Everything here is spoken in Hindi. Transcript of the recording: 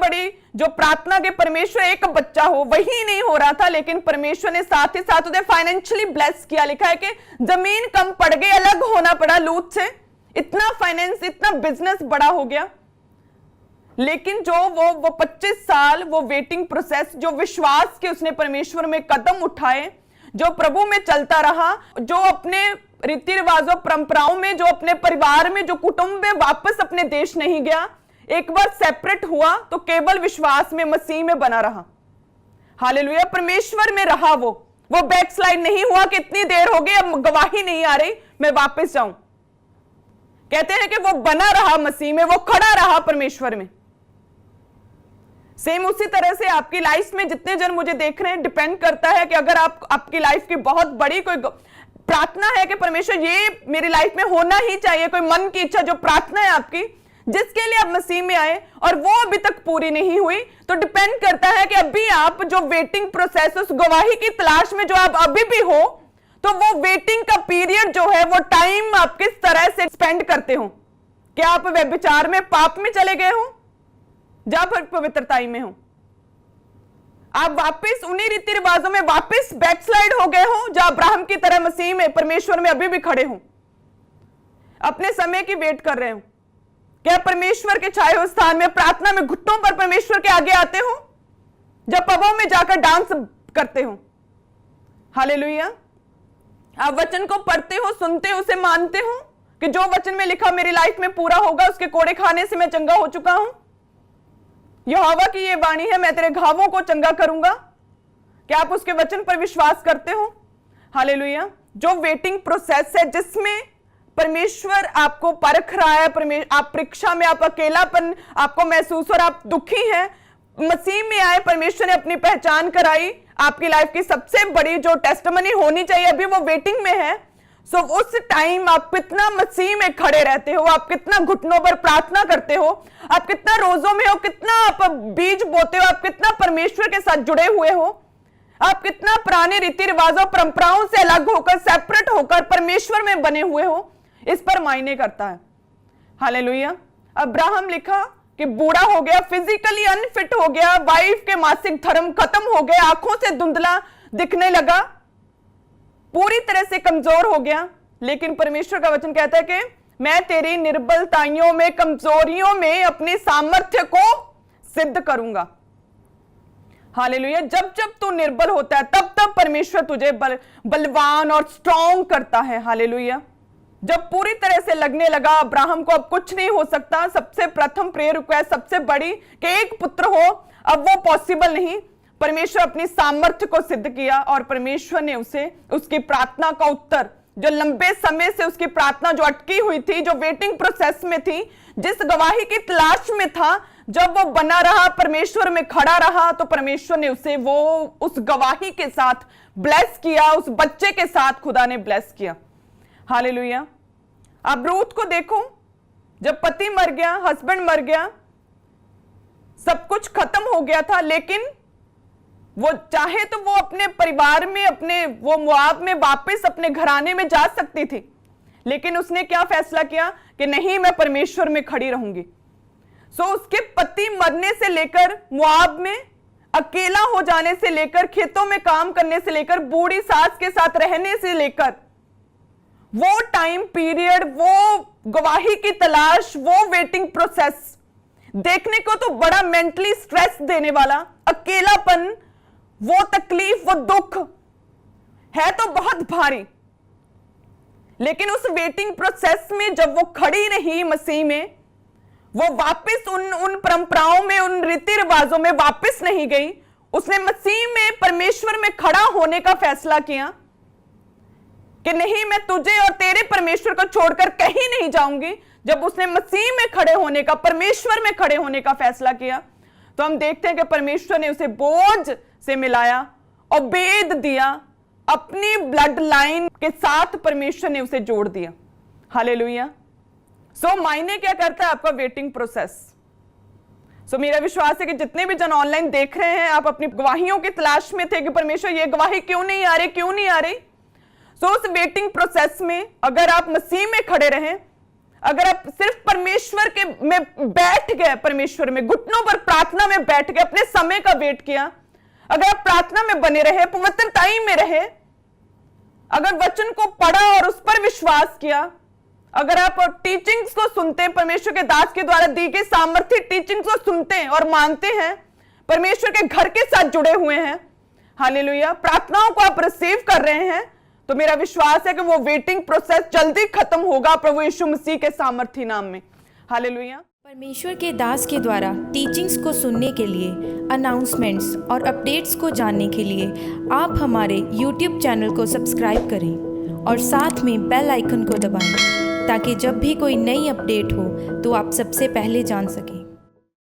बड़ी जो प्रार्थना के परमेश्वर एक बच्चा हो वही नहीं हो रहा था, लेकिन परमेश्वर ने साथ ही साथ उन्हें फाइनेंशियली ब्लेस किया। लिखा है कि जमीन कम पड़ गई, अलग होना पड़ा लूत से, इतना फाइनेंस, इतना बिजनेस बड़ा हो गया। लेकिन जो वो 25 साल वो वेटिंग प्रोसेस, जो विश्वास के उसने परमेश्वर में कदम उठाए, जो प्रभु में चलता रहा, जो अपने रीति रिवाजों परंपराओं में, जो अपने परिवार में, जो कुटुंब में वापस अपने देश नहीं गया, एक बार सेपरेट हुआ तो केवल विश्वास में मसीह में बना रहा। हालेलुया, परमेश्वर में रहा। वो बैकस्लाइड नहीं हुआ कि इतनी देर हो गई अब गवाही नहीं आ रही मैं वापस जाऊं। कहते हैं कि वो बना रहा मसीह में, वो खड़ा रहा परमेश्वर में। सेम उसी तरह से आपकी लाइफ में जितने जन मुझे देख रहे हैं, डिपेंड करता है कि अगर आपकी लाइफ की बहुत बड़ी कोई प्रार्थना है कि परमेश्वर ये मेरी लाइफ में होना ही चाहिए, कोई मन की इच्छा जो प्रार्थना है आपकी, जिसके लिए आप मसीह में आए और वो अभी तक पूरी नहीं हुई, तो डिपेंड करता है कि अभी आप जो वेटिंग प्रोसेस, उस गवाही की तलाश में जो आप अभी भी हो, तो वो वेटिंग का पीरियड जो है, वो टाइम आप किस तरह से स्पेंड करते हो। क्या आप व्यभिचार में, पाप में चले गए हो, जहां पर पवित्रताई में हो? आप वापस उन्हीं रीति रिवाजों में वापस बैकस्लाइड हो गए हो, जहां अब्राहम की तरह मसीह में, परमेश्वर में अभी भी खड़े हो, अपने समय की वेट कर रहे हो? क्या परमेश्वर के छाए हुए स्थान में प्रार्थना में घुटनों पर परमेश्वर के आगे आते हो, जब पबों में जाकर डांस करते हो? हालेलुया, आप वचन को पढ़ते हो, सुनते हो, उसे मानते हो कि जो वचन में लिखा मेरी लाइफ में पूरा होगा, उसके कोड़े खाने से मैं चंगा हो चुका हूं। यहोवा की ये वाणी है, मैं तेरे घावों को चंगा करूंगा। क्या आप उसके वचन पर विश्वास करते हो? हालेलुया, जो वेटिंग प्रोसेस है जिसमें परमेश्वर आपको परख रहा है, आप परीक्षा में, आप अकेलापन आपको महसूस और आप दुखी हैं, मसीह में आए, परमेश्वर ने अपनी पहचान कराई, आपकी लाइफ की सबसे बड़ी जो टेस्टिमनी होनी चाहिए अभी वो वेटिंग में है। सो उस टाइम आप कितना मसीह में खड़े रहते हो, आप कितना घुटनों पर प्रार्थना करते हो, आप कितना रोजों में हो, कितना आप बीज बोते हो, आप कितना परमेश्वर के साथ जुड़े हुए हो, आप कितना पुराने रीति रिवाजों परंपराओं से अलग होकर, सेपरेट होकर परमेश्वर में बने हुए हो, इस पर मायने करता है। हालेलुया, अब्राहम लिखा कि बूढ़ा हो गया, फिजिकली अनफिट हो गया, वाइफ के मासिक धर्म खत्म हो गए, आंखों से धुंधला दिखने लगा, पूरी तरह से कमजोर हो गया। लेकिन परमेश्वर का वचन कहता है कि मैं तेरी निर्बलताइयों में, कमजोरियों में अपनी सामर्थ्य को सिद्ध करूंगा। हालेलुया, जब जब तू निर्बल होता है तब तब परमेश्वर तुझे बलवान और स्ट्रॉन्ग करता है। हालेलुया, जब पूरी तरह से लगने लगा अब्राहम को अब कुछ नहीं हो सकता, सबसे प्रथम प्रेयर रिक्वेस्ट सबसे बड़ी कि एक पुत्र हो, अब वो पॉसिबल नहीं, परमेश्वर अपनी सामर्थ्य को सिद्ध किया और परमेश्वर ने उसे उसकी प्रार्थना का उत्तर, जो लंबे समय से उसकी प्रार्थना जो अटकी हुई थी, जो वेटिंग प्रोसेस में थी, जिस गवाही की तलाश में था, जब वो बना रहा, परमेश्वर में खड़ा रहा, तो परमेश्वर ने उसे वो उस गवाही के साथ ब्लेस किया, उस बच्चे के साथ खुदा ने ब्लेस किया। हालेलुया, अब रूथ को देखो, जब पति मर गया, हस्बैंड मर गया, सब कुछ खत्म हो गया था, लेकिन वो चाहे तो वो अपने परिवार में, अपने वो मोआब में वापस अपने घराने में जा सकती थी, लेकिन उसने क्या फैसला किया कि नहीं, मैं परमेश्वर में खड़ी रहूंगी। सो उसके पति मरने से लेकर, मोआब में अकेला हो जाने से लेकर, खेतों में काम करने से लेकर, बूढ़ी सास के साथ रहने से लेकर, वो टाइम पीरियड, वो गवाही की तलाश, वो वेटिंग प्रोसेस देखने को तो बड़ा मेंटली स्ट्रेस देने वाला, अकेलापन, वो तकलीफ, वो दुख है तो बहुत भारी। लेकिन उस वेटिंग प्रोसेस में जब वो खड़ी रही मसीह में, वो वापस उन परंपराओं में, उन रीति रिवाजों में वापस नहीं गई, उसने मसीह में, परमेश्वर में खड़ा होने का फैसला किया कि नहीं, मैं तुझे और तेरे परमेश्वर को छोड़कर कहीं नहीं जाऊंगी। जब उसने मसीह में खड़े होने का, परमेश्वर में खड़े होने का फैसला किया, तो हम देखते हैं कि परमेश्वर ने उसे बोझ से मिलाया और भेद दिया, अपनी ब्लड लाइन के साथ परमेश्वर ने उसे जोड़ दिया। हालेलुया। सो मायने क्या करता है आपका वेटिंग प्रोसेस? सो मेरा विश्वास है कि जितने भी जन ऑनलाइन देख रहे हैं, आप अपनी गवाहियों की तलाश में थे कि परमेश्वर ये गवाही क्यों नहीं आ रही, क्यों नहीं आ रही। सो उस वेटिंग प्रोसेस में अगर आप मसीह में खड़े रहें, अगर आप सिर्फ परमेश्वर के में बैठ गए, परमेश्वर में घुटनों पर प्रार्थना में बैठ गए, अपने समय का वेट किया, अगर आप प्रार्थना में बने रहे, पवित्रताई में रहे, अगर वचन को पढ़ा और उस पर विश्वास किया, अगर आप टीचिंग्स को सुनते हैं, परमेश्वर के दास के द्वारा दी गई सामर्थ्य टीचिंग्स को सुनते हैं और मानते हैं, परमेश्वर के घर के साथ जुड़े हुए हैं, हालेलुया, प्रार्थनाओं को आप रिसीव कर रहे हैं, तो मेरा विश्वास है कि वो वेटिंग प्रोसेस जल्दी खत्म होगा प्रभु यीशु मसीह के सामर्थ्य नाम में, हालेलुया। परमेश्वर के दास के द्वारा टीचिंग्स को सुनने के लिए, अनाउंसमेंट्स और अपडेट्स को जानने के लिए आप हमारे YouTube चैनल को सब्सक्राइब करें और साथ में बेल आइकन को दबाएं, ताकि जब भी कोई नई अपडेट हो तो आप सबसे पहले जान सकें।